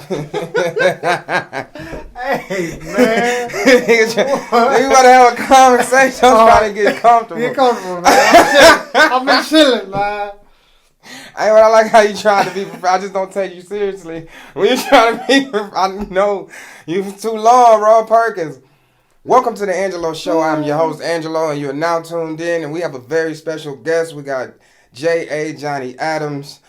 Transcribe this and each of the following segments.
Hey, man. You gotta have a conversation. I'm trying to get comfortable. Get comfortable, man. I've been chilling, man. Hey, but I like how you trying to be. I just don't take you seriously. When you trying to be, I know you too long, Roy Perkins. Welcome to the Angelo Show. I'm your host, Angelo, and you're now tuned in. And we have a very special guest. We got J.A. Johnny Adams.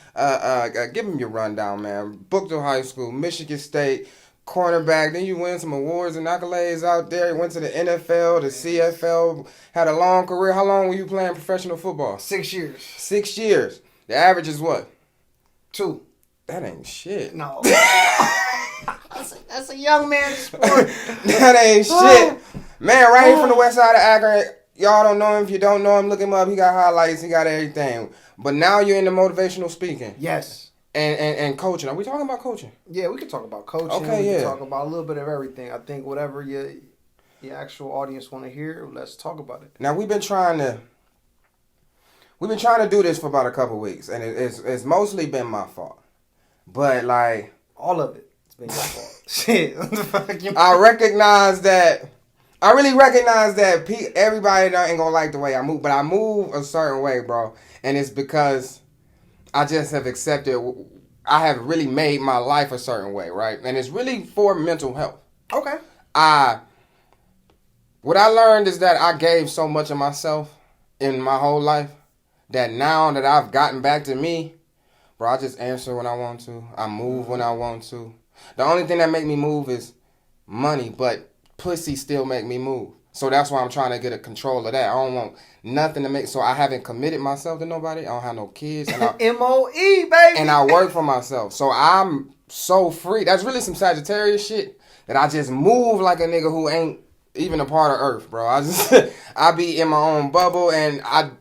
Give him your rundown, man. Booked high school, Michigan State, cornerback. Then you win some awards and accolades out there. You went to the NFL, the CFL. Had a long career. How long were you playing professional football? 6 years. 6 years. The average is what? 2. That ain't shit. No. That's a young man's sport. That ain't shit. Man, right here from the west side of Akron. Y'all don't know him. If you don't know him, look him up. He got highlights. He got everything. But now you're into motivational speaking. Yes. And coaching. Are we talking about coaching? Yeah, we can talk about coaching. Okay, we yeah. can talk about a little bit of everything. I think whatever your actual audience want to hear, let's talk about it. Now, we've been trying to do this for about a couple weeks, and it's mostly been my fault. But, like... all of it. It's been your fault. Shit. I really recognize that everybody ain't gonna like the way I move, but I move a certain way, bro. And it's because I just have accepted, I have really made my life a certain way, right? And it's really for mental health. Okay. What I learned is that I gave so much of myself in my whole life that now that I've gotten back to me, bro, I just answer when I want to. I move when I want to. The only thing that make me move is money, but pussy still make me move. So that's why I'm trying to get a control of that. I don't want nothing to make... So I haven't committed myself to nobody. I don't have no kids. And M.O.E., baby. And I work for myself. So I'm so free. That's really some Sagittarius shit that I just move like a nigga who ain't even a part of Earth, bro. I be in my own bubble, and I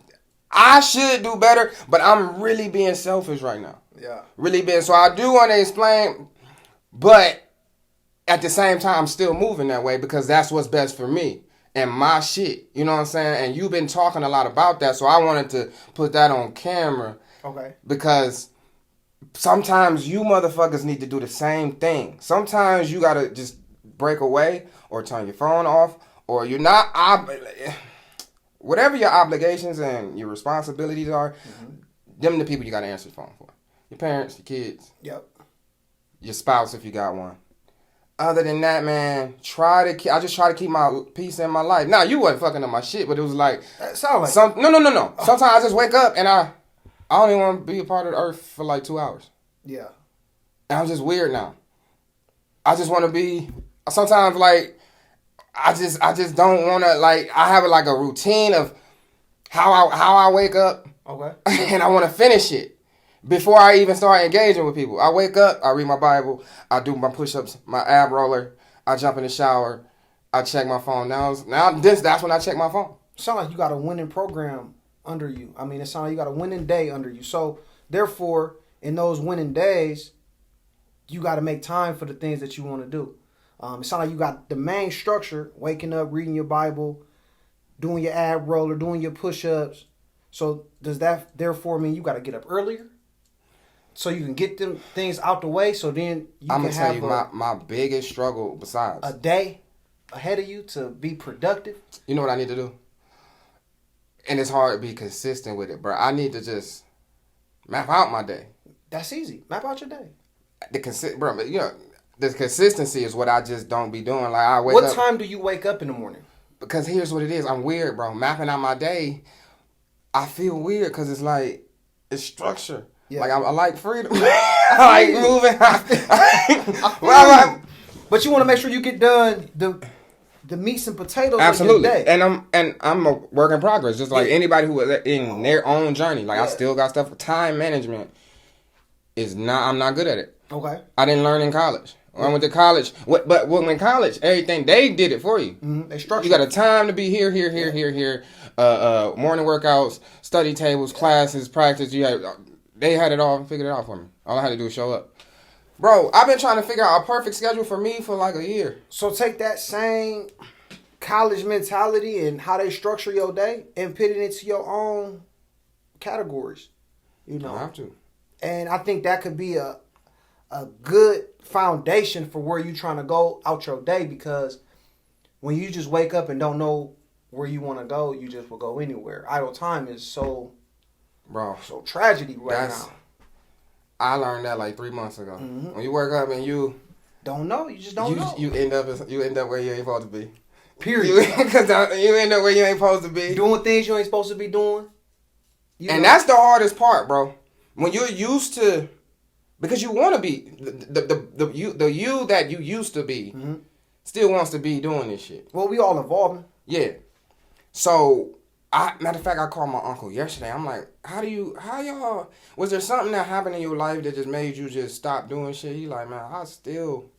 should do better, but I'm really being selfish right now. Yeah. Really being... So I do want to explain, but at the same time, I'm still moving that way because that's what's best for me and my shit. You know what I'm saying? And you've been talking a lot about that, so I wanted to put that on camera. Okay. Because sometimes you motherfuckers need to do the same thing. Sometimes you gotta just break away or turn your phone off, or you're not... whatever your obligations and your responsibilities are, them the people you gotta answer the phone for. Your parents, your kids. Yep. Your spouse if you got one. Other than that, man, I just try to keep my peace in my life. Now, you wasn't fucking up my shit, but it was like... That sound like... No. Sometimes I just wake up and I don't even want to be a part of the earth for like 2 hours. Yeah. And I'm just weird now. I just want to be... Sometimes, like, I just don't want to, like... I have, like, a routine of how I wake up. Okay. And I want to finish it before I even start engaging with people. I wake up, I read my Bible, I do my push-ups, my ab roller, I jump in the shower, I check my phone. That's when I check my phone. Sound like you got a winning program under you. I mean, it sounds like you got a winning day under you. So, therefore, in those winning days, you got to make time for the things that you want to do. It sounds like you got the main structure, waking up, reading your Bible, doing your ab roller, doing your push-ups. So, does that therefore mean you got to get up earlier? So you can get them things out the way, so then I'm going to tell you my biggest struggle besides... a day ahead of you to be productive. You know what I need to do? And it's hard to be consistent with it, bro. I need to just map out my day. That's easy. Map out your day. The consistency is what I just don't be doing. Like I wake up... What time do you wake up in the morning? Because here's what it is. I'm weird, bro. Mapping out my day, I feel weird because it's like, it's structure. Yeah. Like, I like freedom. I like moving. But you want to make sure you get done the meats and potatoes absolutely. Of your day. And I'm a work in progress, just like anybody who is in their own journey. Like, I still got stuff for time management. I'm not good at it. Okay. I didn't learn in college. When I went to college, but when in college, everything, they did it for you. Mm-hmm. They structured. You got a time to be here. Morning workouts, study tables, classes, practice. They had it all figured out for me. All I had to do was show up. Bro, I've been trying to figure out a perfect schedule for me for like a year. So take that same college mentality and how they structure your day and put it into your own categories. You know. I have to. And I think that could be a a good foundation for where you're trying to go out your day, because when you just wake up and don't know where you want to go, you just will go anywhere. Idle time is so tragedy right now. I learned that like 3 months ago. Mm-hmm. When you wake up and you don't know, you just don't know. You end up where you ain't supposed to be. Period. Because you end up where you ain't supposed to be. Doing things you ain't supposed to be doing. And that's the hardest part, bro. When you're used to, because you want to be the you that you used to be, mm-hmm. still wants to be doing this shit. Well, we all evolving. Yeah. So, matter of fact, I called my uncle yesterday. I'm like, how y'all, was there something that happened in your life that just made you just stop doing shit? He like, man, I still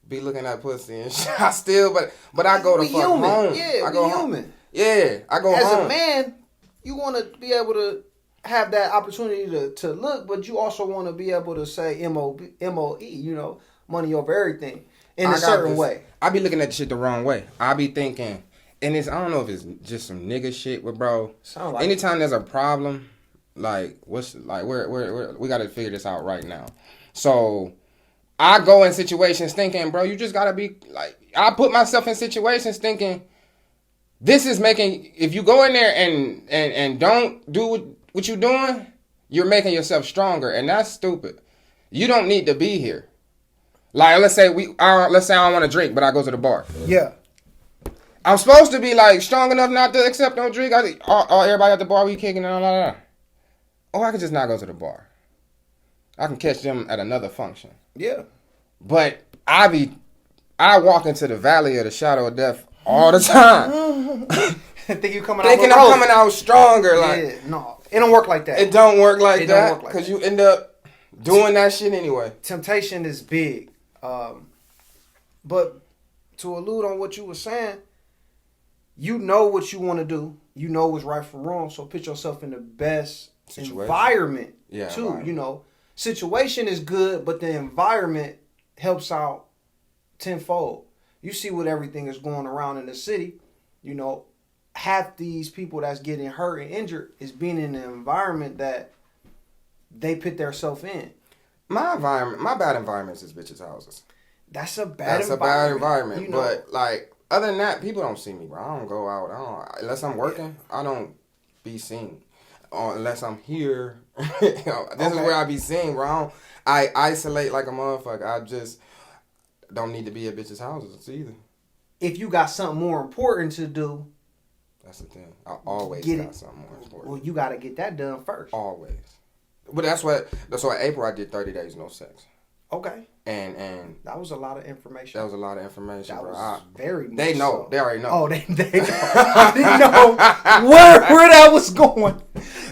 be looking at pussy and shit. I still, but I go to fuck human. home. Yeah, I go human. Home. Yeah, I go As home. As a man, you want to be able to have that opportunity to look, but you also want to be able to say M-O-E, you know, money over everything in a certain way. I be looking at the shit the wrong way. I be thinking, and I don't know if it's just some nigga shit, but bro, like anytime there's a problem, like where we got to figure this out right now. So I go in situations thinking, bro, you just gotta be like, I put myself in situations thinking, this is making, if you go in there and don't do what you're doing, you're making yourself stronger, and that's stupid. You don't need to be here. Like, let's say I don't want to drink, but I go to the bar. Yeah. I'm supposed to be like strong enough not to accept no drink. Everybody at the bar, we kicking and all that. Or I could just not go to the bar. I can catch them at another function. Yeah. But I walk into the valley of the shadow of death all the time. Thinking I'm coming out stronger. Like, yeah, no, it don't work like that. It don't work like that because you end up doing that shit anyway. Temptation is big. But to allude on what you were saying, you know what you want to do. You know what's right from wrong. So put yourself in the best environment too. Environment. You know, situation is good, but the environment helps out tenfold. You see what everything is going around in the city. You know, half these people that's getting hurt and injured is being in an environment that they put themselves in. My bad environment is bitches' houses. That's a bad environment. You know, but like, other than that, people don't see me, bro. I don't go out. Unless I'm working, I don't be seen. Unless I'm here. This is where I be seen, bro. I isolate like a motherfucker. I just don't need to be at bitches' houses either. If you got something more important to do, that's the thing. I always got something more important. Well, you got to get that done first. Always. But that's what in April I did 30 days no sex. Okay. And that was a lot of information. That was a lot of information, that bro. Was very much they know. So. They already know. Oh, they know. I didn't know where that was going.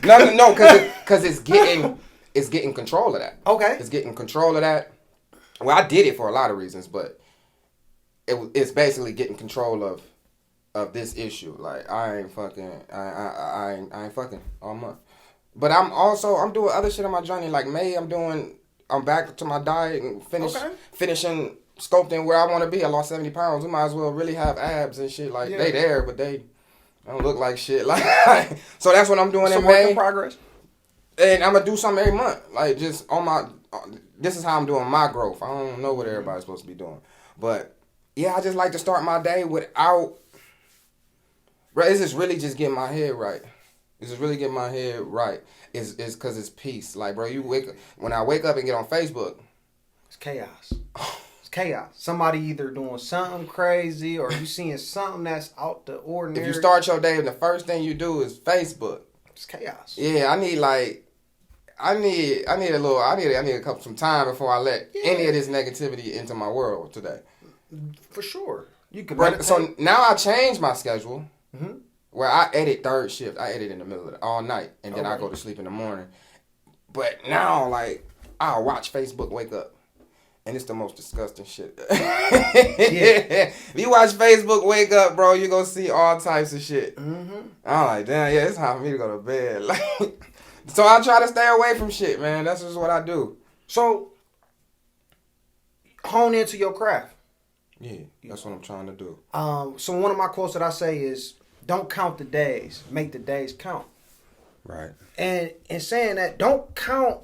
No, because it's getting control of that. Okay. It's getting control of that. Well, I did it for a lot of reasons, but it's basically getting control of this issue. Like, I ain't fucking all month. But I'm doing other shit on my journey. Like May, I'm back to my diet and finishing sculpting where I want to be. I lost 70 pounds. We might as well really have abs and shit. Like, they there, but they don't look like shit. Like, so that's what I'm doing in May. Work in progress. And I'm going to do something every month. Like, just this is how I'm doing my growth. I don't know what everybody's supposed to be doing. But, yeah, I just like to start my day without... Bro, it's just really just getting my head right. It's just really getting my head right. It's because it's peace. Like, bro, when I wake up and get on Facebook... It's chaos. It's chaos. Somebody either doing something crazy or you seeing something that's out the ordinary. If you start your day and the first thing you do is Facebook. It's chaos. Yeah, I need some time before I let any of this negativity into my world today. For sure. You can. So now I changed my schedule. Mm-hmm. Where I edit third shift. I edit in the middle of all night, and then I go to sleep in the morning. But now, like, I'll watch Facebook wake up, and it's the most disgusting shit. If you watch Facebook wake up, bro, you gonna see all types of shit. Mm-hmm. I'm like, damn, it's time for me to go to bed. Like, so I try to stay away from shit, man. That's just what I do. So, hone into your craft. Yeah, that's what I'm trying to do. So one of my quotes that I say is, don't count the days, make the days count. Right. And in saying that, don't count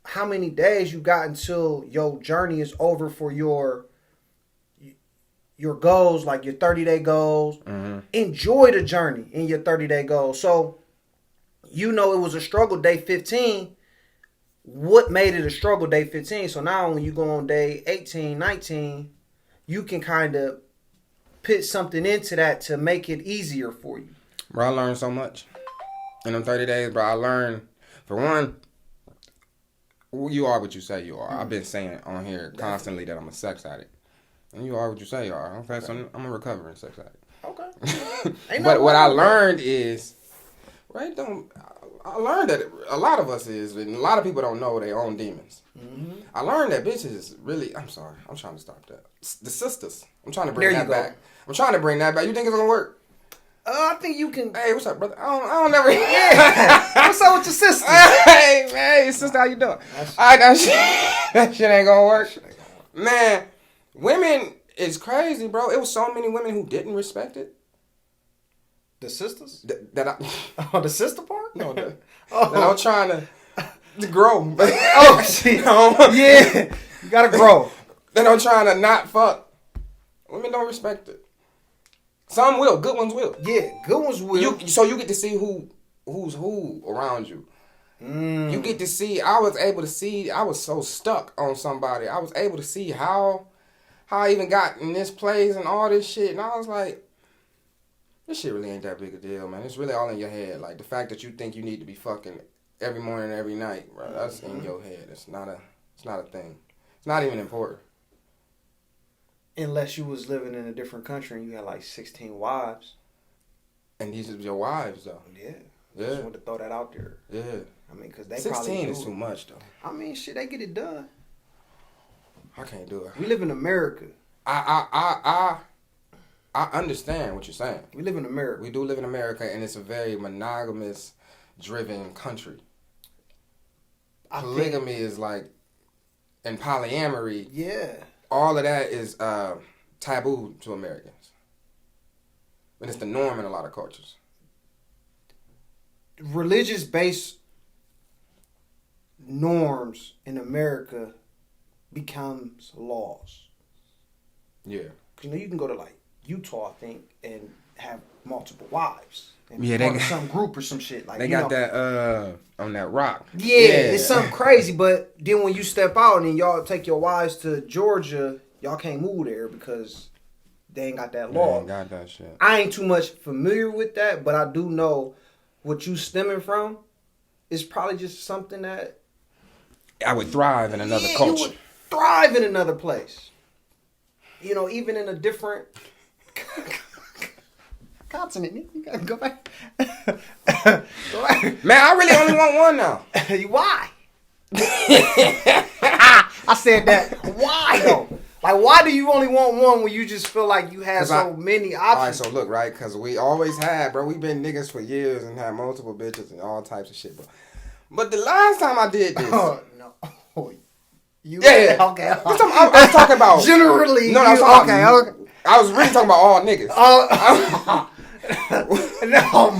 how many days you got until your journey is over for your goals, like your 30-day goals. Mm-hmm. Enjoy the journey in your 30-day goals. So, it was a struggle day 15. What made it a struggle day 15? So now when you go on day 18, 19, you can kind of put something into that to make it easier for you. Bro, I learned so much in them 30 days, bro. I learned, for one, you are what you say you are. I've been saying on here constantly that I'm a sex addict. And you are what you say you are. Okay, so I'm a recovering sex addict. Okay. But what I learned is, right, I learned that a lot of us is, and a lot of people don't know their own demons. Mm-hmm. I learned that bitches really, I'm sorry, I'm trying to stop that. The sisters, I'm trying to bring that back. I'm trying to bring that back. You think it's going to work? I think you can. Hey, what's up, brother? I don't never. Yeah. What's up with your sister? Hey, sister, how you doing? That shit ain't going to work. Man, women is crazy, bro. It was so many women who didn't respect it. The sisters? The sister part? No, that I'm trying to grow. Oh, shit. Yeah. You gotta grow. That I'm trying to not fuck. Women don't respect it. Some will. Good ones will. Yeah, good ones will. So you get to see who's who around you. You get to see. I was able to see. I was so stuck on somebody. I was able to see how I even got in this place and all this shit. And I was like, this shit really ain't that big a deal, man. It's really all in your head. Like, the fact that you think you need to be fucking every morning and every night, bro, that's in your head. It's not a thing. It's not even important. Unless you was living in a different country and you had like 16 wives. And these are your wives, though. Yeah. Yeah. Just wanted to throw that out there. Yeah. I mean, because they 16 probably is too much, though. I mean, shit, they get it done. I can't do it. We live in America. I understand what you're saying. We live in America. We do live in America, and it's a very monogamous-driven country. Polygamy is like, and polyamory. Yeah. All of that is taboo to Americans. And it's the norm in a lot of cultures. Religious-based norms in America becomes laws. Yeah. Because you can go to like Utah, I think, and have multiple wives. And yeah, they got some group or some shit like they got that on that rock. Yeah, it's something crazy. But then when you step out and y'all take your wives to Georgia, y'all can't move there because they ain't got that law. They ain't got that shit. I ain't too much familiar with that, but I do know what you stemming from is probably just something that I would thrive in another culture. You would thrive in another place. Even in a different continent. You gotta go back. Man, I really only want one now. Why? I said that. Why though? Like, why do you only want one when you just feel like you have so many options? All right, so look, right? Because we always had, bro. We've been niggas for years and had multiple bitches and all types of shit, bro. But the last time I did this, oh no. Okay. I was talking about generally. No, okay. I was really talking about all niggas. Oh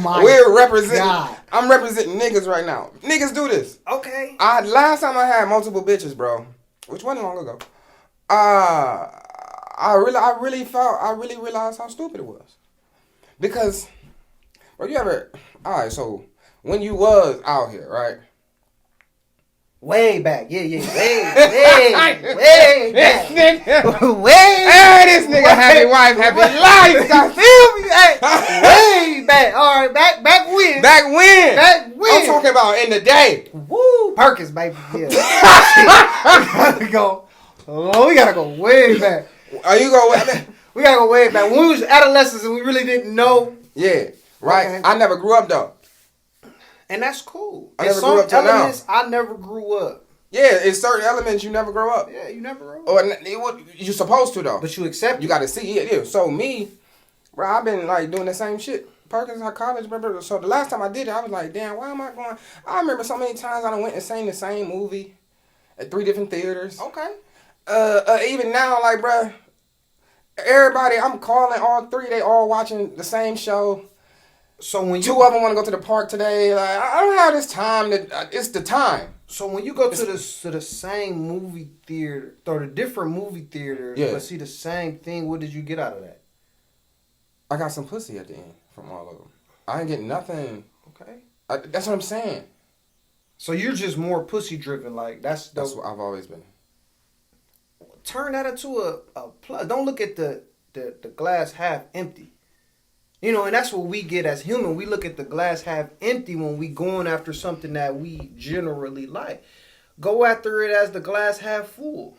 my God. I'm representing niggas right now. Niggas do this. Okay. Last time I had multiple bitches, bro, which wasn't long ago. I really realized how stupid it was. Because, bro, alright, so when you was out here, right? Way back, yeah, way back. This nigga happy wife, happy life. Got feel me? Way back. All right, back when? Back when? I'm talking about in the day. Woo, Perkins, baby. Yeah. We gotta go way back. Are you going? We gotta go way back. When we was adolescents and we really didn't know. Yeah, right. Okay. I never grew up though. And that's cool. I never grew up till now. I never grew up. Yeah, it's certain elements you never grow up. Yeah, you never grow up. Or you're supposed to though. But you accept. You got to see it. Yeah. So me, bro, I've been like doing the same shit. Perkins college, bro. So the last time I did it, I was like, damn, why am I going? I remember so many times I went and seen the same movie at 3 different theaters. Okay. Even now, like, bro, everybody I'm calling all 3, they all watching the same show. So when 2 of them want to go to the park today, like I don't have this time. It's the time. So when you go to the same movie theater or the different movie theaters, but see the same thing, what did you get out of that? I got some pussy at the end from all of them. I ain't getting nothing. Okay. That's what I'm saying. So you're just more pussy driven, like that's what I've always been. Turn that into a plus. Don't look at the glass half empty. You know, and that's what we get as human. We look at the glass half empty when we going after something that we generally like. Go after it as the glass half full.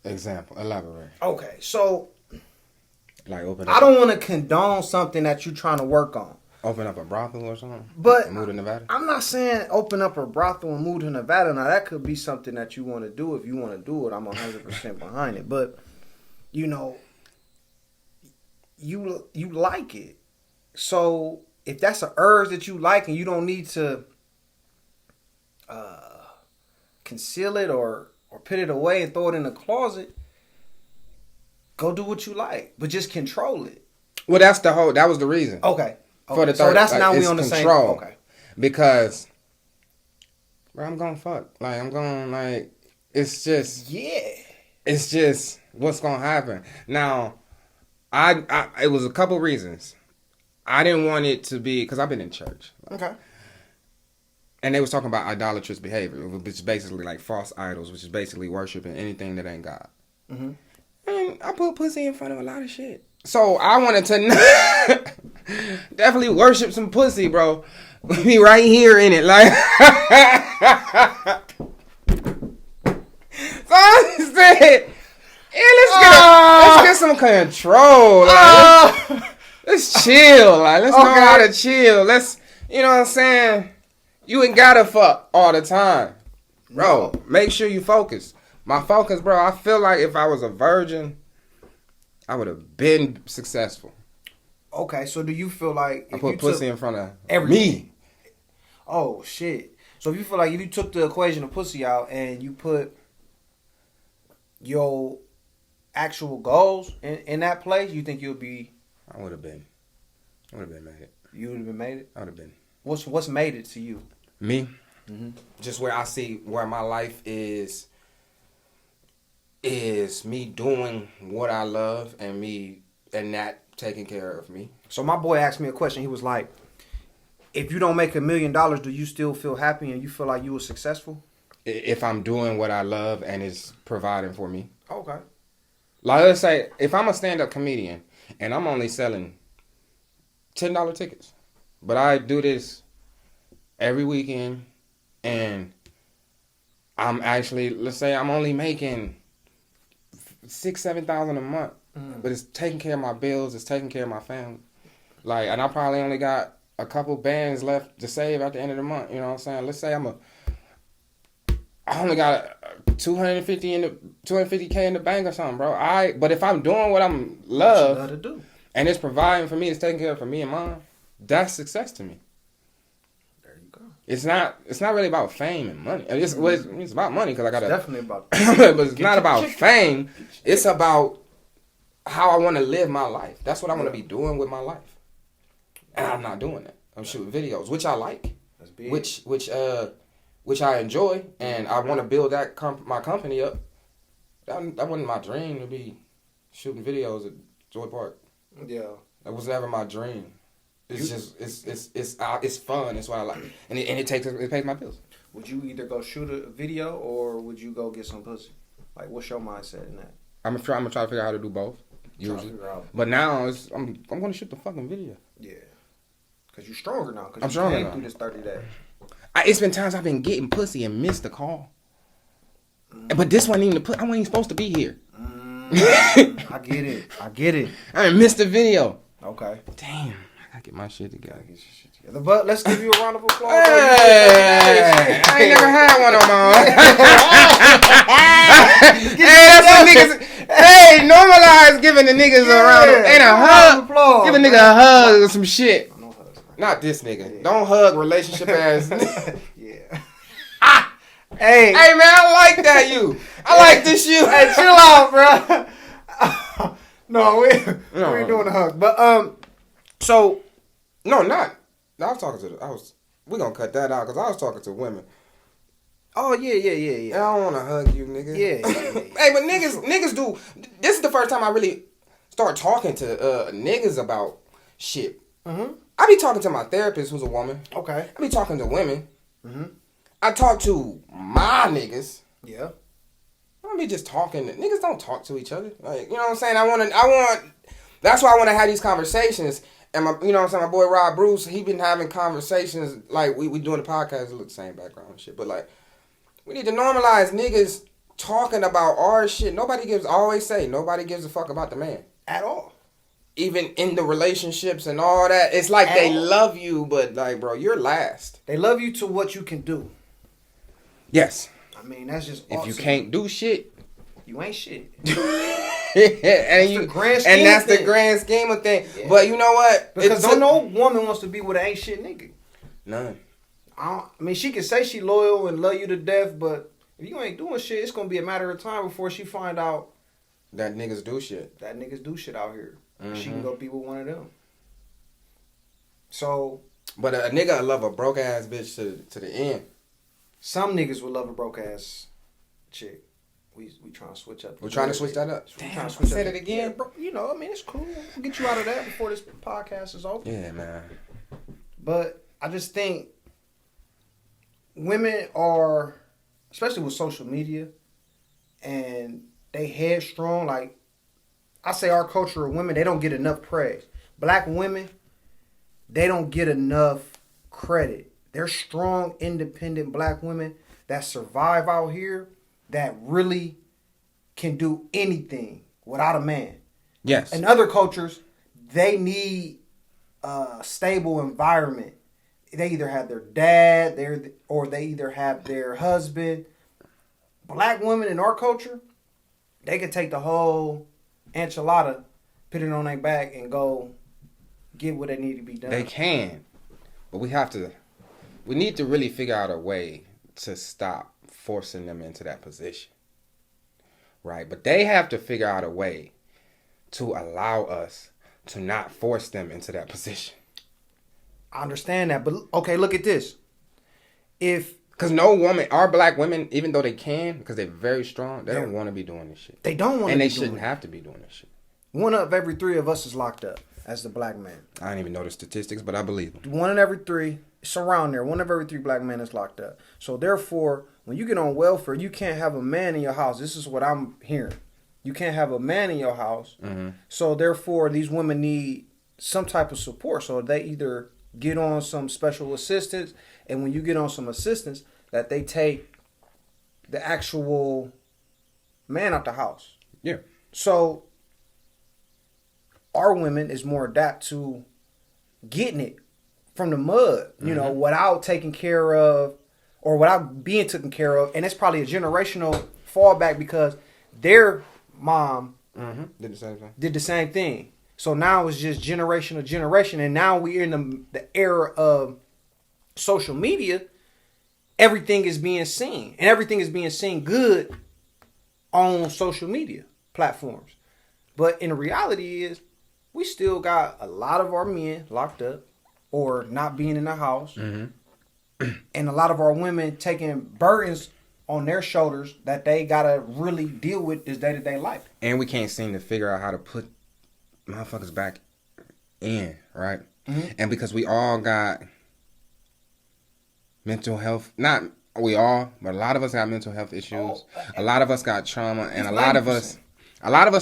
Example. Elaborate. Okay, so like open up. I don't want to condone something that you're trying to work on. Open up a brothel or something? But and move to Nevada? I'm not saying open up a brothel and move to Nevada. Now, that could be something that you want to do. If you want to do it, I'm 100% behind it. But, you know, you like it. So, if that's an urge that you like and you don't need to conceal it or put it away and throw it in the closet, go do what you like. But just control it. Well, that was the reason. Okay. For the third, so that's now we on the control. same. Okay. Because, bro, I'm gonna fuck. Like, I'm gonna, like, it's just. Yeah. It's just what's gonna happen. Now, it was a couple reasons. I didn't want it to be, because I've been in church. Okay. And they was talking about idolatrous behavior, which is basically like false idols, which is basically worshiping anything that ain't God. Mm-hmm. And I put pussy in front of a lot of shit. So I wanted to definitely worship some pussy, bro. Be right here in it, like. So I said, let's get some control. Like, let's chill. Like, let's know how to chill. You know what I'm saying? You ain't gotta fuck all the time, bro. No. Make sure you focus. My focus, bro. I feel like if I was a virgin, I would have been successful. Okay, so do you feel like I put pussy in front of everything? Me? Oh shit! So if you feel like if you took the equation of pussy out and you put your actual goals in that place, you think you'll be? I would have been made it. You would have been made it. I would have been. What's made it to you? Me? Mm-hmm. Just where I see where my life is me doing what I love and that taking care of me. So my boy asked me a question. He was like, if you don't make $1 million, do you still feel happy and you feel like you were successful? If I'm doing what I love and it's providing for me. Okay. Like, let's say, if I'm a stand-up comedian and I'm only selling $10 tickets, but I do this every weekend and I'm actually, let's say I'm only making $6,000-$7,000 a month, but it's taking care of my bills, it's taking care of my family. Like, and I probably only got a couple bands left to save at the end of the month. You know what I'm saying? Let's say I only got $250K in the bank or something, bro. But if I'm doing what I'm love to do, and it's providing for me, it's taking care of for me and mine, that's success to me. There you go. It's not really about fame and money. It's about money because I got to. Definitely about. But it's not about fame. It's about how I want to live my life. That's what I want to be doing with my life. And I'm not doing that. I'm shooting videos, which I like, which I enjoy, and I want to build that my company up. That wasn't my dream to be shooting videos at Joy Park. Yeah, that was never my dream. It's it's fun. That's what I like, and it pays my bills. Would you either go shoot a video or would you go get some pussy? Like, what's your mindset in that? I'm gonna try to figure out how to do both. Usually, but now I'm gonna shoot the fucking video. Yeah. Cause you're stronger now. Cause I'm stronger now. Through this 30 days. It's been times I've been getting pussy and missed the call. But this wasn't even I wasn't even supposed to be here. I get it. I missed the video. Okay. Damn. I gotta get my shit together. But let's give you a round of applause. Hey, I ain't never had one on my own. Hey, that's what niggas. Hey, normalize giving the niggas a round of a hug. Applause, give a nigga a hug or some shit. Not this nigga. Yeah. Don't hug relationship ass. Yeah. Hey man, I like that you. I like this you. Hey, chill out, bro. No, we ain't doing a hug. But so no, not. I was talking to. We're gonna cut that out because I was talking to women. Oh yeah. I don't want to hug you, nigga. Yeah. Hey, but niggas do. This is the first time I really start talking to niggas about shit. Mm-hmm. I be talking to my therapist, who's a woman. Okay. I be talking to women. Mm-hmm. I talk to my niggas. Yeah. I don't be just talking. Niggas don't talk to each other. Like, you know what I'm saying? I want. That's why I want to have these conversations. And my, you know what I'm saying? My boy Rob Bruce, he been having conversations. Like, we doing the podcast, look the same background and shit. But like, we need to normalize niggas talking about our shit. Nobody gives a fuck about the man. At all. Even in the relationships and all that. It's like they love you, but like, bro, you're last. They love you to what you can do. Yes. I mean, that's just if you can't do shit, you ain't shit. and that's the grand scheme of things. Yeah. But you know what? Because no woman wants to be with an ain't shit nigga. None. I mean, she can say she loyal and love you to death, but if you ain't doing shit, it's gonna be a matter of time before she find out that niggas do shit. That niggas do shit out here. Mm-hmm. She can go be with one of them. So, but a nigga will love a broke ass bitch to the end. Some niggas would love a broke ass chick. We trying to switch up. We're trying to switch that up. Damn, I said it again. Yeah, bro, you know, I mean, it's cool. We'll get you out of that before this podcast is over. Yeah, man. But I just think women are, especially with social media, and they headstrong. Like, I say our culture of women, they don't get enough praise. Black women, they don't get enough credit. They're strong, independent black women that survive out here that really can do anything without a man. Yes. In other cultures, they need a stable environment. They either have their dad, or they either have their husband. Black women in our culture, they can take the whole enchilada, put it on their back, and go get what they need to be done. They can, but we need to really figure out a way to stop forcing them into that position, right? But they have to figure out a way to allow us to not force them into that position. I understand that, but okay, look at this. Because no woman, our black women, even though they can, because they're very strong, they don't want to be doing this shit. They don't want to be doing it. And they shouldn't have to be doing this shit. 1 of every 3 of us is locked up as the black man. I don't even know the statistics, but I believe them. 1 in every 3, it's around there. 1 of every 3 black men is locked up. So therefore, when you get on welfare, you can't have a man in your house. This is what I'm hearing. You can't have a man in your house. Mm-hmm. So therefore, these women need some type of support. So they either get on some special assistance, and when you get on some assistance, that they take the actual man out the house. Yeah. So our women is more adapt to getting it from the mud, you know, without taking care of or without being taken care of. And it's probably a generational fallback because their mom did the same thing. So now it's just generation to generation. And now we're in the era of social media. Everything is being seen. And everything is being seen good on social media platforms. But in reality is, we still got a lot of our men locked up or not being in the house. Mm-hmm. And a lot of our women taking burdens on their shoulders that they got to really deal with this day-to-day life. And we can't seem to figure out how to put motherfuckers back in, right? Mm-hmm. And because we all got mental health, not we all, but a lot of us got mental health issues. A lot of us got trauma, and a lot of us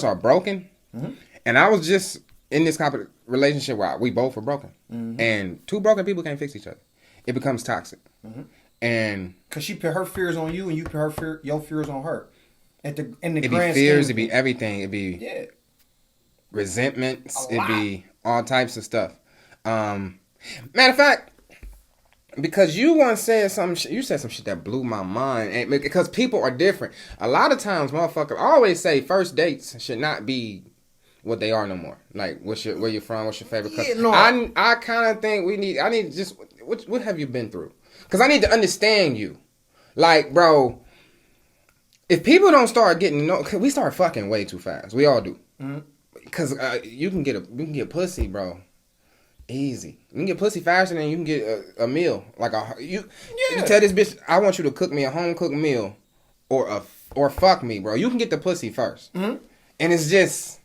are broken. Mm-hmm. And I was just in this kind of relationship where we both were broken. Mm-hmm. And 2 broken people can't fix each other. It becomes toxic. Mm-hmm. And because she put her fears on you, and you put your fears on her. In the it'd grand be fears, scheme, it'd be everything. It'd be resentments. It'd be all types of stuff. Matter of fact, because you once said something, you said some shit that blew my mind. And because people are different. A lot of times, motherfuckers, I always say first dates should not be what they are no more. Like, where you're from, what's your favorite country. I kind of think I need just, what have you been through? Because I need to understand you. Like, bro, if people don't start getting, we start fucking way too fast. We all do. Because you can get pussy, bro. Easy. You can get pussy faster than you can get a meal. Like you tell this bitch, I want you to cook me a home cooked meal, or fuck me, bro. You can get the pussy first, and it's just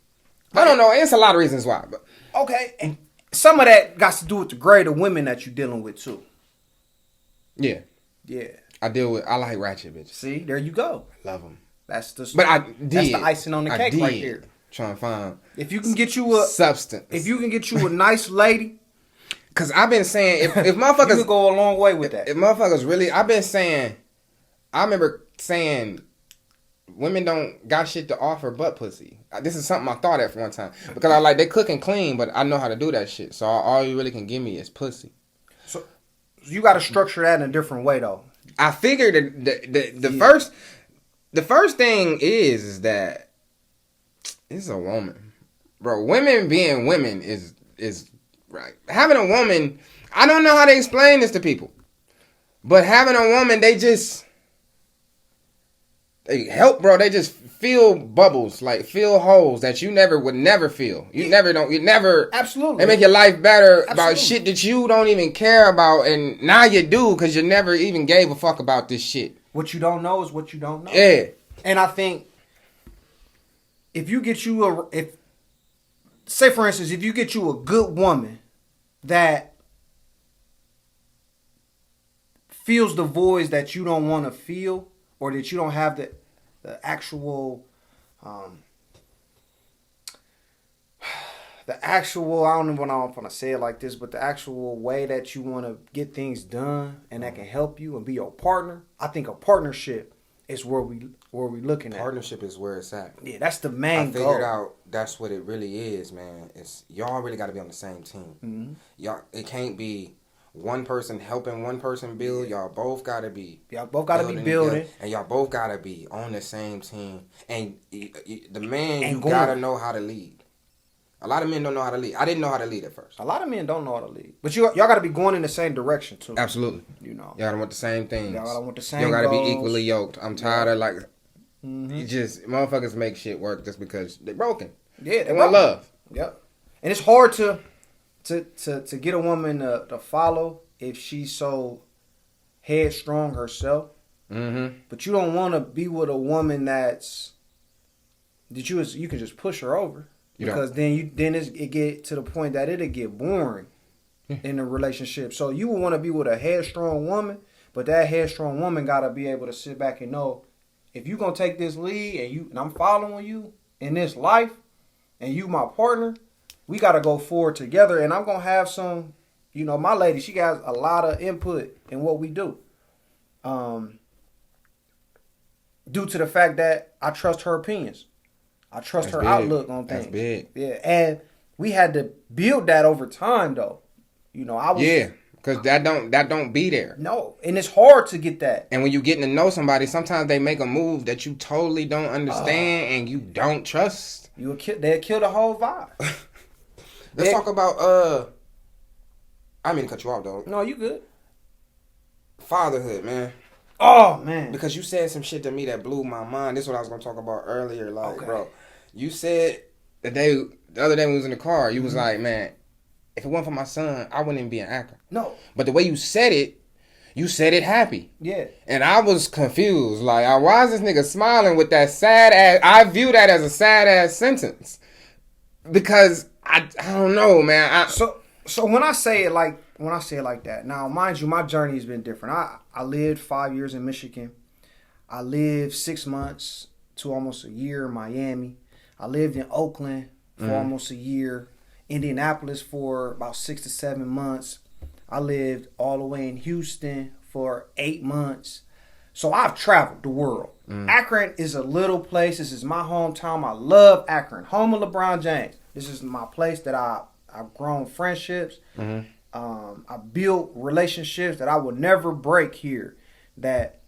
I don't know. It's a lot of reasons why, but okay, and some of that got to do with the grade of women that you're dealing with too. Yeah. I like ratchet bitches. See, there you go. Love them. That's the icing on the cake right there. Trying to find if you can get you a substance. If you can get you a nice lady, because I've been saying if motherfuckers you could go a long way with that. If motherfuckers really, I remember saying women don't got shit to offer but pussy. This is something I thought at one time because I like they cook and clean, but I know how to do that shit. So all you really can give me is pussy. So you got to structure that in a different way though. I figured the first thing is that it's a woman, bro. Women being women is right. Having a woman, I don't know how to explain this to people, but having a woman, they help, bro. They just fill bubbles, like fill holes that you would never feel. You never. Absolutely. They make your life better about shit that you don't even care about, and now you do because you never even gave a fuck about this shit. What you don't know is what you don't know. Yeah. And I think if you get you say for instance, if you get you a good woman that feels the voids that you don't want to feel, or that you don't have the actual I don't know what I'm going to say it like this, but the actual way that you want to get things done and that can help you and be your partner. I think a partnership is where we looking at. Partnership is where it's at. Yeah, that's the main goal. I figured out that's what it really is, man. It's y'all really got to be on the same team. Mm-hmm. Y'all, it can't be one person helping one person build. Y'all both got to be. Y'all both got to be building, and y'all both got to be on the same team. And the man, you got to know how to lead. A lot of men don't know how to lead. I didn't know how to lead at first. A lot of men don't know how to lead. But y'all got to be going in the same direction, too. Absolutely. You know. Y'all want the same things. Y'all want the same Y'all got to goals. be equally yoked. I'm tired of like, you just, motherfuckers make shit work just because they broken. Yeah, they want love. Yep. And it's hard to get a woman to follow if she's so headstrong herself. Mm-hmm. But you don't want to be with a woman that you can just push her over. Because then it get to the point that it'll get boring in a relationship. So you would want to be with a headstrong woman, but that headstrong woman gotta be able to sit back and know if you gonna take this lead and I'm following you in this life and you my partner, we gotta go forward together. And I'm gonna have some, my lady, she got a lot of input in what we do. Due to the fact that I trust her opinions. I trust her outlook on things. That's big. Yeah, and we had to build that over time, though. Because that don't be there. No, and it's hard to get that. And when you getting to know somebody, sometimes they make a move that you totally don't understand and you don't trust. They'll kill the whole vibe. Let's talk about I didn't mean to cut you off, though. No, you good. Fatherhood, man. Oh, man. Because you said some shit to me that blew my mind. This is what I was going to talk about earlier. Like, bro, you said the other day when we was in the car, you was like, man, if it wasn't for my son, I wouldn't even be an actor. No. But the way you said it happy. Yeah. And I was confused. Like, why is this nigga smiling with that sad ass? I view that as a sad ass sentence. Because I don't know, man. So when I say it like that, now mind you, my journey has been different. I lived 5 years in Michigan. I lived 6 months to almost a year in Miami. I lived in Oakland for almost a year. Indianapolis for about 6 to 7 months. I lived all the way in Houston for 8 months. So I've traveled the world. Akron is a little place. This is my hometown. I love Akron. Home of LeBron James. This is my place that I've grown friendships. I built relationships that I will never break here. That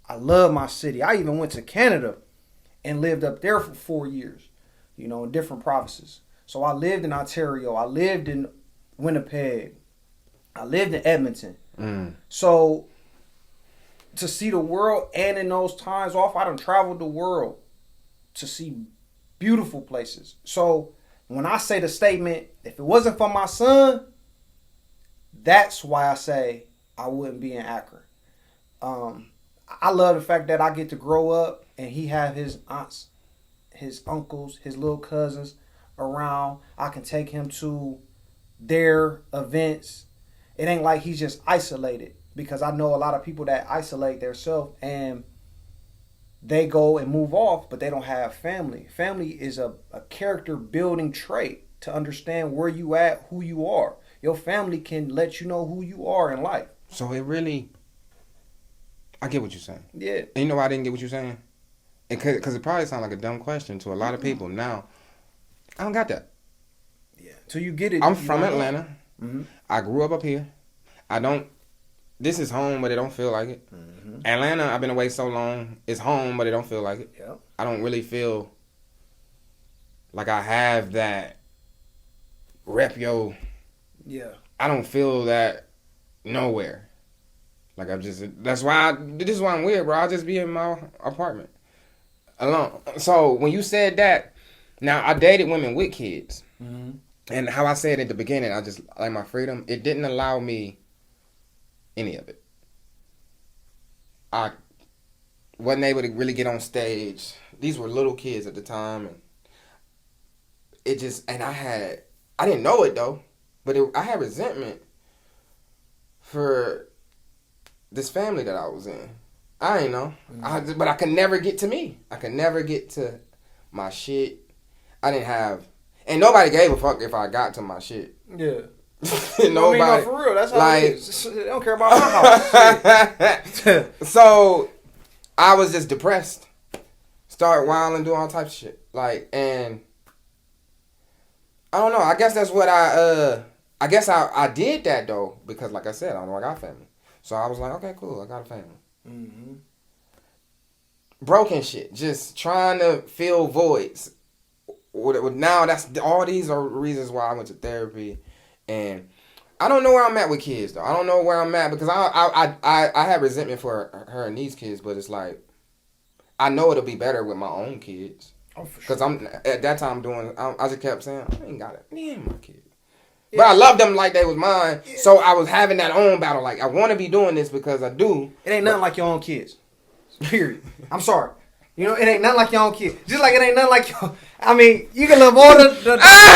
I love my city. I even went to Canada and lived up there for 4 years, in different provinces. So I lived in Ontario. I lived in Winnipeg. I lived in Edmonton. So to see the world, and in those times off, I done traveled the world to see beautiful places. So when I say the statement, if it wasn't for my son, that's why I say I wouldn't be in Akron. I love the fact that I get to grow up and he have his aunts, his uncles, his little cousins around. I can take him to their events. It ain't like he's just isolated, because I know a lot of people that isolate themselves and they go and move off, but they don't have family. Family is a character building trait to understand where you at, who you are. Your family can let you know who you are in life. So it really, I get what you're saying. Yeah. And you know why I didn't get what you're saying? Because it probably sounds like a dumb question to a lot of people. Now, I don't got that. Yeah. Till you get it. I'm from Atlanta. Mm-hmm. I grew up here. This is home, but it don't feel like it. Mm-hmm. Atlanta, I've been away so long. It's home, but it don't feel like it. Yep. I don't really feel like I have that rep, yo. Yeah. I don't feel that nowhere. Like this is why I'm weird, bro. I'll just be in my apartment alone. So when you said that, now I dated women with kids. Mm-hmm. And how I said at the beginning, I just like my freedom. It didn't allow me any of it. I wasn't able to really get on stage. These were little kids at the time, and I didn't know it though, but I had resentment for this family that I was in. I ain't know, but I could never get to me. I could never get to my shit. I didn't have, and nobody gave a fuck if I got to my shit. Yeah. Nobody, no, for real. That's how like, it is. They don't care about my house. So I was just depressed. Start wilding, doing all types of shit. Like, and I don't know. I guess that's what I did that though, because like I said, I know I got family. So I was like, okay, cool. I got a family. Mm-hmm. Broken shit. Just trying to fill voids. Now all these are reasons why I went to therapy. And I don't know where I'm at with kids though. I don't know where I'm at because I have resentment for her and these kids, but it's like I know it'll be better with my own kids. Oh, for sure. Because I'm at that time I just kept saying I ain't got it. They ain't my kids. Yeah. But I love them like they was mine. Yeah. So I was having that own battle. Like I want to be doing this because I do. It ain't nothing like your own kids. Period. I'm sorry. You know, it ain't nothing like your own kids. Just like it ain't nothing like your. I mean, you can love all the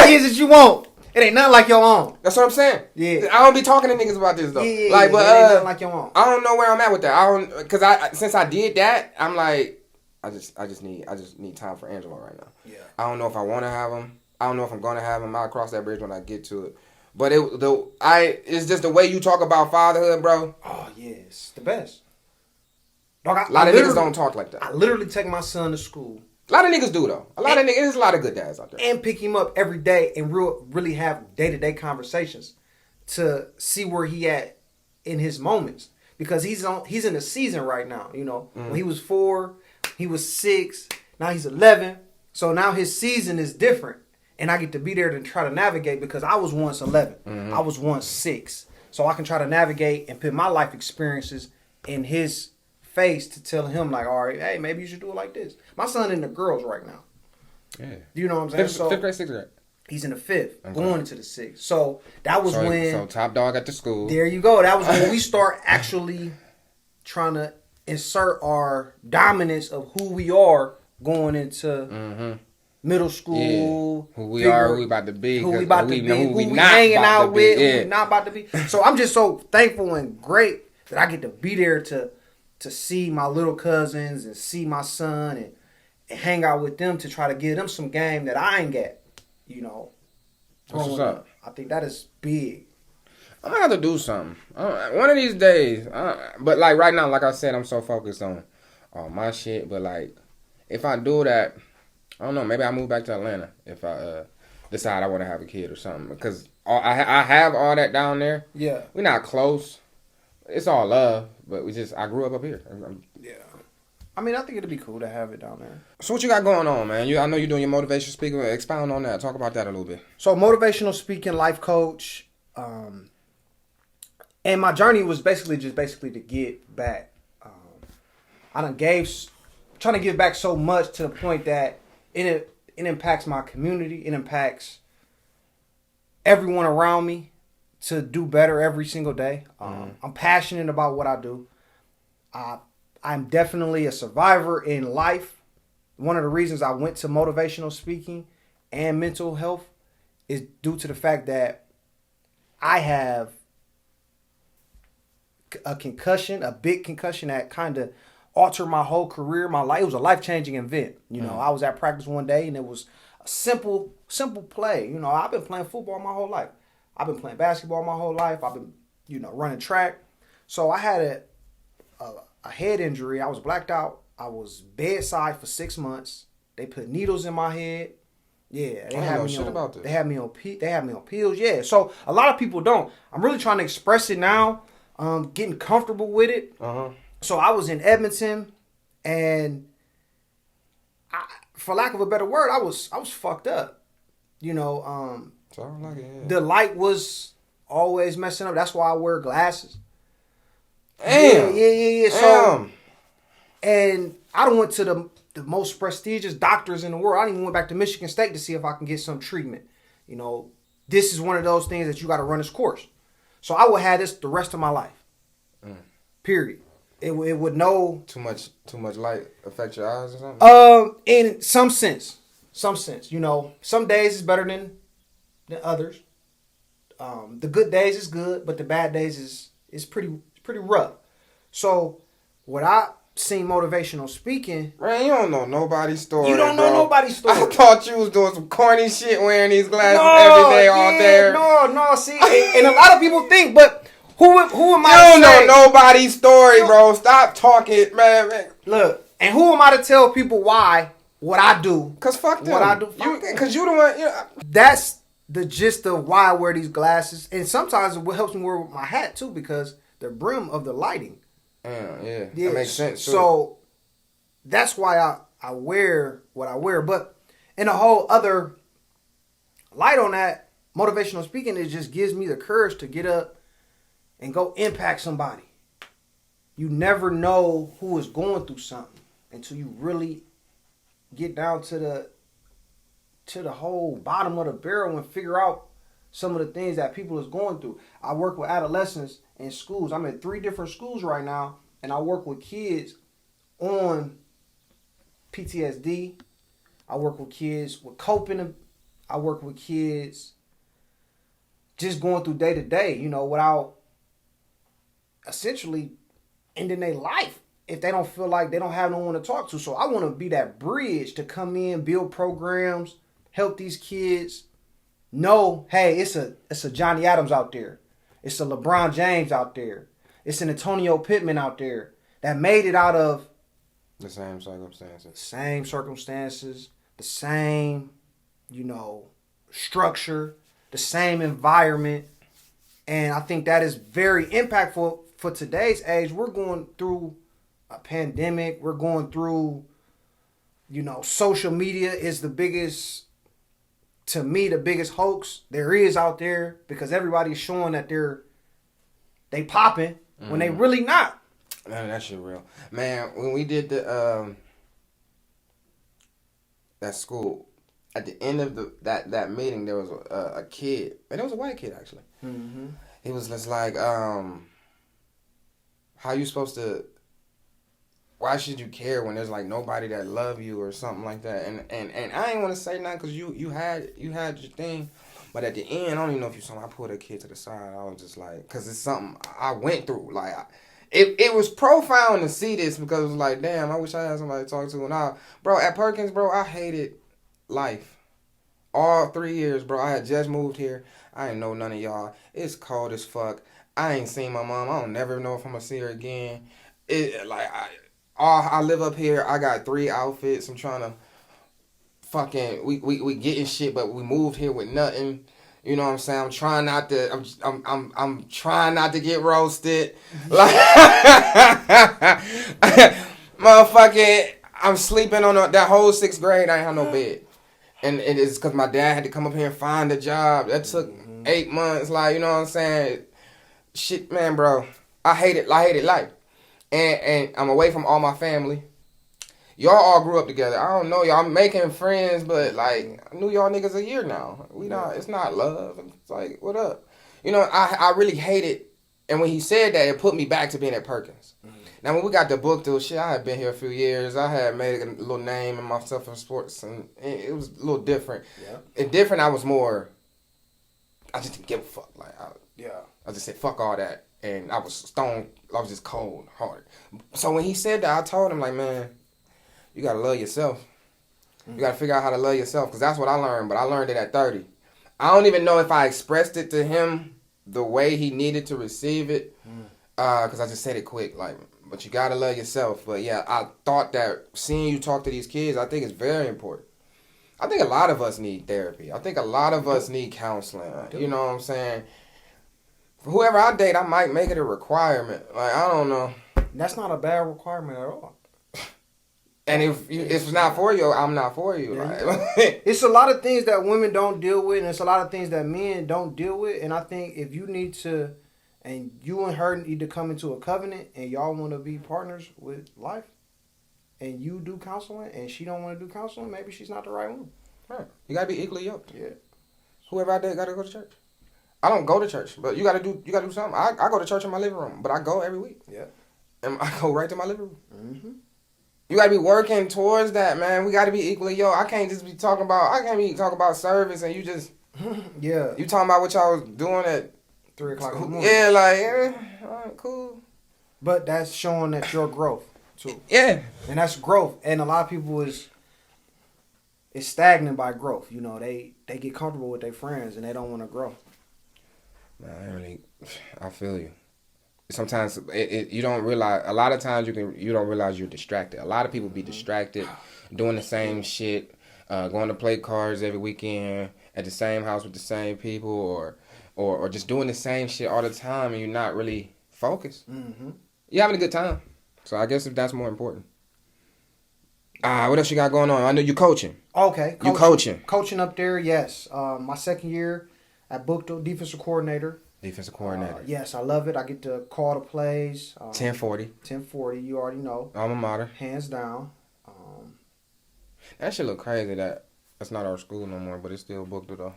kids that you want. It ain't nothing like your own. That's what I'm saying. Yeah. I don't be talking to niggas about this though. Yeah, like, but it ain't nothing like your own. I don't know where I'm at with that. Because since I did that, I'm like, I just need time for Angelo right now. Yeah. I don't know if I want to have him. I don't know if I'm gonna have him. I'll cross that bridge when I get to it. But it's just the way you talk about fatherhood, bro. Oh yeah, it's the best. Dog, a lot of niggas don't talk like that. I literally take my son to school. A lot of niggas do though. There's a lot of good dads out there. And pick him up every day and really have day-to-day conversations to see where he at in his moments. Because he's in a season right now, you know. Mm. When he was 4, he was 6, now he's 11. So now his season is different. And I get to be there to try to navigate because I was once 11. Mm-hmm. I was once 6. So I can try to navigate and put my life experiences in his face to tell him like, all right, hey, maybe you should do it like this. My son in the girls right now. Yeah. Do you know what I'm saying? 5th grade, 6th grade. He's in the 5th, okay. Going into the 6th. So that was when. So top dog at the school. There you go. That was when we start actually trying to insert our dominance of who we are going into middle school. Yeah. Who we are, who we about to be. Who we about to be. Who we hanging out with. Who we not about to be. So I'm just so thankful and great that I get to be there to see my little cousins and see my son and hang out with them to try to give them some game that I ain't got, you know. That's what's up. I think that is big. I'm gonna have to do something one of these days. But like right now, like I said, I'm so focused on my shit. But like, if I do that, I don't know. Maybe I move back to Atlanta if I decide I want to have a kid or something. Because I have all that down there. Yeah, we're not close. It's all love, but I grew up here. Yeah. I mean, I think it'd be cool to have it down there. So what you got going on, man? I know you're doing your motivational speaking. Expound on that. Talk about that a little bit. So motivational speaking, life coach, and my journey was basically to get back. I done trying to give back so much to the point that it impacts my community. It impacts everyone around me to do better every single day. I'm passionate about what I do. I'm definitely a survivor in life. One of the reasons I went to motivational speaking and mental health is due to the fact that I have a concussion, a big concussion that kind of altered my whole career, my life. It was a life-changing event. You know, I was at practice one day and it was a simple play. You know, I've been playing football my whole life. I've been playing basketball my whole life. I've been, running track. So I had a head injury. I was blacked out. I was bedside for 6 months. They put needles in my head. Yeah, they had me on about this. They had me on pills. Yeah, so a lot of people don't. I'm really trying to express it now. Getting comfortable with it. So I was in Edmonton, and for lack of a better word, I was fucked up. The light was always messing up. That's why I wear glasses. Damn. Yeah. So, and I done went to the most prestigious doctors in the world. I even went back to Michigan State to see if I can get some treatment. This is one of those things that you got to run its course. So I would have this the rest of my life. Period. It would no too much light affect your eyes or something. In some sense. Some days is better than others. The good days is good, but the bad days is pretty rough. So what I seen motivational speaking. Man, you don't know nobody's story. You don't know nobody's story. I thought you was doing some corny shit wearing these glasses every day all day. No. See, and a lot of people think, but who am I? You don't know nobody's story, bro. Stop talking, man. Look, and who am I to tell people what I do? Cause fuck them. What I do? Cause you the one. That's the gist of why I wear these glasses, and sometimes it helps me wear my hat too because the brim of the lighting. Yeah, that makes sense too. So that's why I wear what I wear. But in a whole other light on that, motivational speaking, it just gives me the courage to get up and go impact somebody. You never know who is going through something until you really get down to the whole bottom of the barrel and figure out some of the things that people is going through. I work with adolescents in schools. I'm in 3 different schools right now, and I work with kids on PTSD. I work with kids with coping. I work with kids just going through day to day, without essentially ending their life if they don't feel like they don't have no one to talk to. So I want to be that bridge to come in, build programs, help these kids know, hey, it's a Johnny Adams out there. It's a LeBron James out there. It's an Antonio Pittman out there that made it out of the same circumstances. The same, structure, the same environment. And I think that is very impactful for today's age. We're going through a pandemic. We're going through, social media is the biggest hoax there is out there because everybody's showing that they popping when they really not. Man, that shit real. Man, when we did the that school, at the end of that meeting, there was a kid, and it was a white kid actually. Mm-hmm. He was just like, how you supposed to? Why should you care when there's like nobody that love you or something like that? And I ain't want to say nothing because you had your thing, but at the end, I don't even know if you saw. I pulled a kid to the side. I was just like, because it's something I went through. Like, it was profound to see this because it was like, damn, I wish I had somebody to talk to. And bro, at Perkins, bro, I hated life. All 3 years, bro. I had just moved here. I ain't know none of y'all. It's cold as fuck. I ain't seen my mom. I don't never know if I'm gonna see her again. I live up here. I got 3 outfits. I'm trying to fucking we getting shit, but we moved here with nothing. You know what I'm saying? I'm trying not to. I'm trying not to get roasted. Like, motherfucking, I'm sleeping on that whole 6th grade. I ain't have no bed, and it is because my dad had to come up here and find a job. That took 8 months. Like, you know what I'm saying? Shit, man, bro. I hated life. And I'm away from all my family. Y'all all grew up together. I don't know y'all. I'm making friends, but like I knew y'all niggas a year now. It's not love. It's like, what up? you know, I really hated, and when he said that, it put me back to being at Perkins. Mm-hmm. Now, when we got the book deal, shit, I had been here a few years. I had made a little name in myself in sports, and it was a little different. Yeah. And different, I just didn't give a fuck. I just said, fuck all that. And I was just cold hearted. So when he said that, I told him, like, man, you got to love yourself. You got to figure out how to love yourself, because that's what I learned, but I learned it at 30. I don't even know if I expressed it to him the way he needed to receive it, because I just said it quick, like, but you got to love yourself. But yeah, I thought that seeing you talk to these kids, I think it's very important. I think a lot of us need therapy. I think a lot of us need counseling. You know what I'm saying? For whoever I date, I might make it a requirement. Like, I don't know. That's not a bad requirement at all. And if it's not for you, I'm not for you. Yeah, it's a lot of things that women don't deal with, and it's a lot of things that men don't deal with. And I think if you need to, and you and her need to come into a covenant, and y'all want to be partners with life, and you do counseling, and she don't want to do counseling, maybe she's not the right one. Right. You gotta be equally yoked. Yeah. Whoever I date gotta go to church. I don't go to church, but you gotta do something. I go to church in my living room, but I go every week. Yeah. And I go right to my living room. Mm-hmm. You gotta be working towards that, man. We gotta be equally yoked. I can't be talking about service and you just yeah. You talking about what y'all was doing at 3 o'clock in the morning. Yeah, like all right, cool. But that's showing that your growth too. Yeah. And that's growth. And a lot of people is stagnant by growth. You know, they get comfortable with their friends and they don't want to grow. Man, I feel you. Sometimes you don't realize. A lot of times you don't realize you're distracted. A lot of people be distracted, doing the same shit, going to play cards every weekend at the same house with the same people, or just doing the same shit all the time, and you're not really focused. Mm-hmm. You're having a good time. So I guess if that's more important. What else you got going on? I know you coaching. Okay, you coaching. Coaching up there, yes. My second year at Bookto, defensive coordinator. Yes, I love it. I get to call the plays. 1040. 1040, you already know. Alma mater. Hands down. That shit look crazy that that's not our school no more, but it's still Bookto though.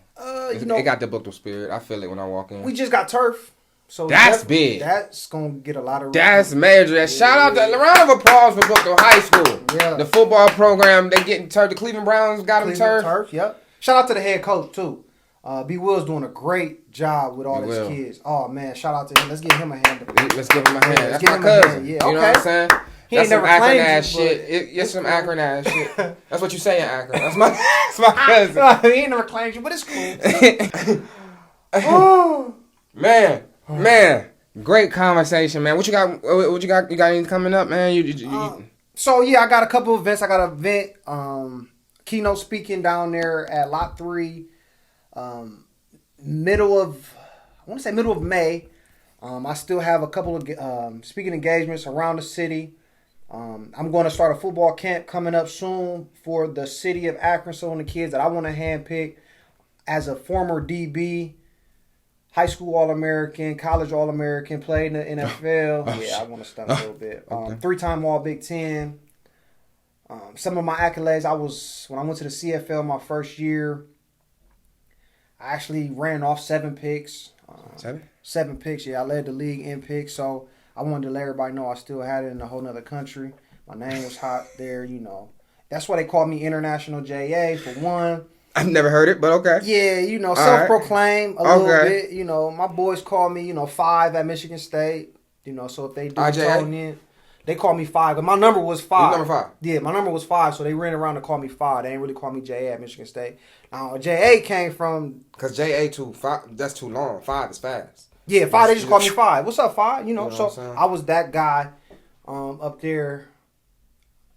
It got the Bookto spirit. I feel it when I walk in. We just got turf. So that's big. That's going to get a lot of... That's major. Yeah, shout out to... Round of applause for Bookto High School. Yeah. The football program, they getting turf. The Cleveland Browns got them turf. Yep. Shout out to the head coach too. B. Will's doing a great job with all his kids. Oh, man. Shout out to him. Let's give him a hand. Let's give him a hand. That's my cousin. Yeah, okay. You know what I'm saying? That's some Akron ass shit. It's some Akron ass shit. That's what you say in Akron. That's my cousin. He ain't never claimed you, but it's cool. Man. Great conversation, man. What you got? You got anything coming up, man? So, yeah, I got a couple of events. I got an event, keynote speaking down there at Lot 3. Middle of May. I still have a couple of speaking engagements around the city. I'm going to start a football camp coming up soon for the city of Akron. So the kids that I want to handpick as a former DB, high school All-American, college All-American, played in the NFL. I want to stunt a little bit. 3-time All Big Ten. Some of my accolades, when I went to the CFL my first year, I actually ran off 7 picks. 7 picks, yeah. I led the league in picks, so I wanted to let everybody know I still had it in a whole nother country. My name was hot there, you know. That's why they called me International JA, for one. I've never heard it, but okay. Yeah, you know, self-proclaimed a little bit. You know, my boys call me, 5 at Michigan State. You know, so if they do tone in, they call me 5. My number was 5. You're number 5? Yeah, my number was 5, so they ran around to call me 5. They didn't really call me JA at Michigan State. Now, JA came from... Because JA, 5, that's too long. 5 is fast. Yeah, 5, they just call me 5. What's up, 5? You know so I was that guy up there.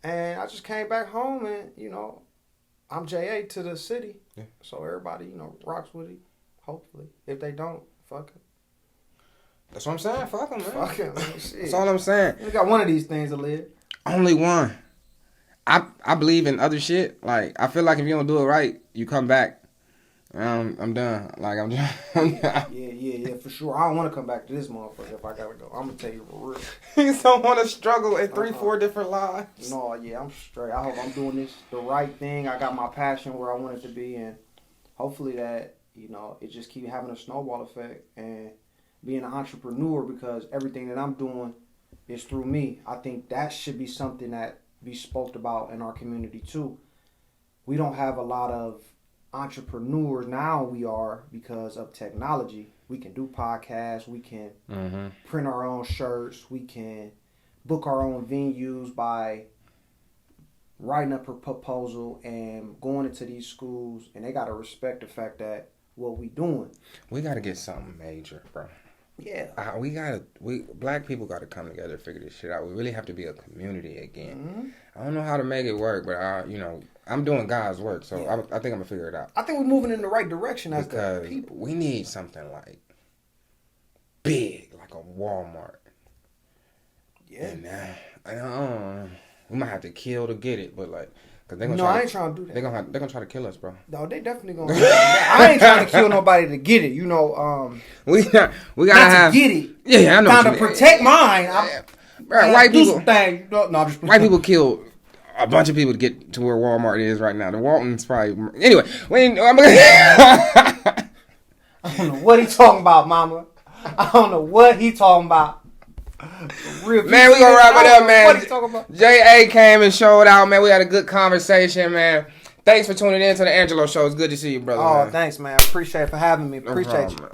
And I just came back home and, I'm JA to the city. Yeah. So everybody, rocks with it, hopefully. If they don't, fuck it. That's what I'm saying. Fuck them, man. Fuck it, man. Shit. That's all I'm saying. We got one of these things to live. Only one. I believe in other shit. Like, I feel like if you don't do it right, you come back. I'm done. Like, I'm just... Yeah, for sure. I don't want to come back to this motherfucker if I gotta go. I'm gonna tell you for real. You don't want to struggle in 3-4 different lives. No, yeah, I'm straight. I hope I'm doing this the right thing. I got my passion where I want it to be, and hopefully that you know, it just keep having a snowball effect and being an entrepreneur because everything that I'm doing is through me. I think that should be something that be spoke about in our community too. We don't have a lot of entrepreneurs now. We are because of technology. We can do podcasts. We can print our own shirts. We can book our own venues by writing up a proposal and going into these schools, and they got to respect the fact that what we doing. We got to get something major, bro. Yeah. We black people got to come together to figure this shit out. We really have to be a community again. I don't know how to make it work, but I'm doing God's work, so I think I'm going to figure it out. I think we're moving in the right direction as the people. We need something like big, like a Walmart. Yeah. And we might have to kill to get it, but like, cause they gonna I ain't trying to do that. They're gonna try to kill us, bro. No, they definitely gonna. I ain't trying to kill nobody to get it. You know, we gotta not to get it. Yeah, I know. Trying to protect mine. Bro, white people. No, just white people kill a bunch of people to get to where Walmart is right now. The Walton's probably anyway. I don't know what he talking about, Mama. I don't know what he talking about. Man, we gonna wrap it up, man. What he talking about? J.A. came and showed out, man. We had a good conversation, man. Thanks for tuning in to the Angelo Show. It's good to see you, brother. Oh, man. Thanks, man. Appreciate it for having me. Appreciate you.